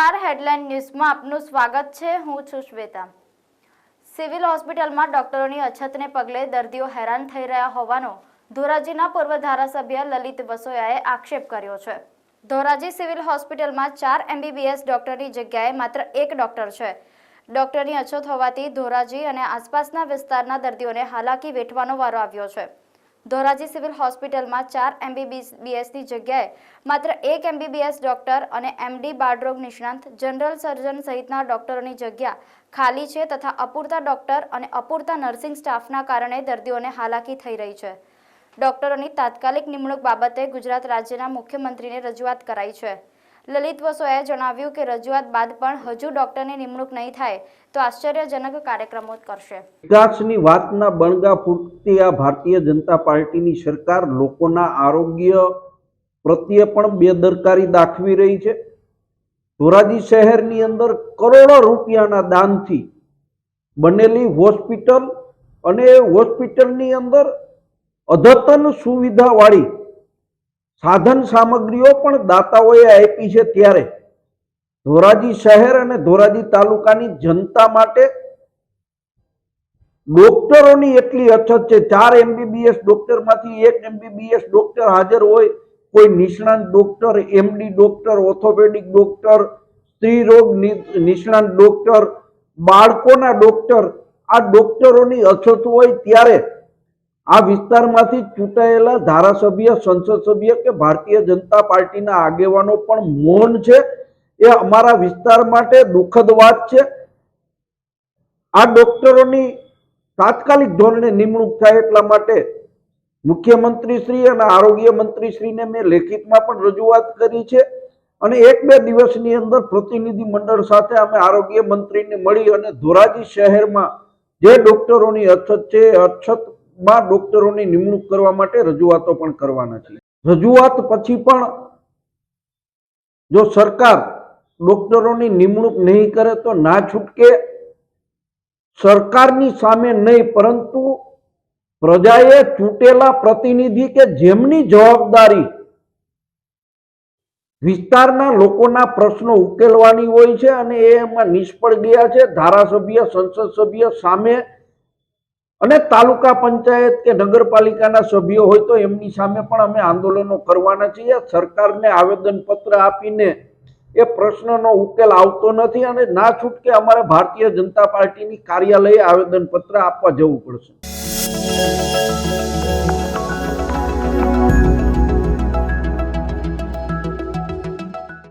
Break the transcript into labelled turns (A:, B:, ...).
A: નમસ્કાર, હેડલાઇન ન્યૂઝમાં આપનું સ્વાગત છે। હું છું શ્વેતા। સિવિલ હોસ્પિટલમાં ડોક્ટરોની અછતને પગલે દર્દીઓ હેરાન થઈ રહ્યા હોવાનો ધોરાજીના પૂર્વ ધારાસભ્ય લલિત વસોયાએ આક્ષેપ કર્યો છે। ધોરાજી સિવિલ હોસ્પિટલમાં 4 MBBS ડોક્ટરની જગ્યાએ માત્ર 1 ડોક્ટર છે। ડોક્ટરની અછત હોવાથી ધોરાજી અને આસપાસના વિસ્તારના દર્દીઓને હાલાકી વેઠવાનો વારો આવ્યો છે। ધોરાજી સિવિલ હોસ્પિટલમાં 4 MBBSની જગ્યાએ માત્ર 1 MBBS ડોક્ટર અને MD બાળરોગ નિષ્ણાંત, જનરલ સર્જન સહિતના ડોક્ટરોની જગ્યા ખાલી છે તથા અપૂરતા ડોક્ટર અને અપૂરતા નર્સિંગ સ્ટાફના કારણે દર્દીઓને હાલાકી થઈ રહી છે। ડોક્ટરોની તાત્કાલિક નિમણૂક બાબતે ગુજરાત રાજ્યના મુખ્યમંત્રીને રજૂઆત કરાઈ છે। લલિત વસોયાએ જણાવ્યું કે રજૂઆત બાદ પણ હજુ ડોક્ટરની નિમણૂક નહીં થાય તો આશ્ચર્યજનક કાર્યક્રમો કરશે।
B: વિકાસની વાતના બણગા ફૂટતી આ ભારતીય જનતા પાર્ટીની સરકાર લોકોના આરોગ્ય પ્રત્યે પણ બેદરકારી દાખવી રહી છે। ધોરાજી શહેરની અંદર કરોડો રૂપિયાના દાનથી બનેલી હોસ્પિટલ અને હોસ્પિટલની અંદર અદ્યતન સુવિધાવાળી સાધન સામગ્રીઓ પણ દાતાઓએ આપી છે, ત્યારે ધોરાજી શહેર અને ધોરાજી તાલુકાની જનતા માટે ડોક્ટરોની એટલી અછત છે। 4 MBBS ડોક્ટરમાંથી 1 MBBS ડોક્ટર હાજર હોય, કોઈ નિષ્ણાંત doctor, MD doctor, orthopaedic doctor, સ્ત્રી રોગ નિષ્ણાંત ડોક્ટર, બાળકોના ડોક્ટર, આ ડોક્ટરોની અછત હોય ત્યારે આ વિસ્તારમાંથી ચૂંટાયેલા ધારાસભ્ય, સંસદ સભ્ય કે ભારતીય જનતા પાર્ટીના આગેવાનો પણ મૌન છે। એ અમારા વિસ્તાર માટે દુઃખદ વાત છે। આ ડોક્ટરોની તાત્કાલિક ધોરણે નિમણૂક થાય એટલા માટે મુખ્યમંત્રી શ્રી અને આરોગ્ય મંત્રી શ્રીને મેં લેખિતમાં પણ રજૂઆત કરી છે અને 1-2 દિવસની અંદર પ્રતિનિધિ મંડળ સાથે અમે આરોગ્ય મંત્રીને મળી અને ધોરાજી શહેરમાં જે ડોક્ટરોની અછત છે એ અછતમાં ડોક્ટરોની નિમણૂક કરવા માટે રજૂઆતો પણ કરવાના છે। રજૂઆત પછી પણ જો સરકાર ડોક્ટરોની નિમણૂક નહીં કરે તો ના છૂટકે સરકારની સામે નહીં પરંતુ પ્રજાએ ચૂંટેલા પ્રતિનિધિ કે જેમની જવાબદારી વિસ્તારના લોકોના પ્રશ્નો ઉકેલવાની હોય છે અને એમાં નિષ્ફળ ગયા છે। ધારાસભ્ય, સંસદ સભ્ય સામે અને તાલુકા પંચાયત કે નગરપાલિકાના સભ્યો હોય તો એમની સામે પણ અમે આંદોલનો કરવાના છીએ। સરકારને આવેદનપત્ર આપીને એ પ્રશ્નનો ઉકેલ આવતો નથી અને ના છૂટકે અમારે ભારતીય જનતા પાર્ટીની કાર્યાલયે આવેદનપત્ર આપવા જવું પડશે।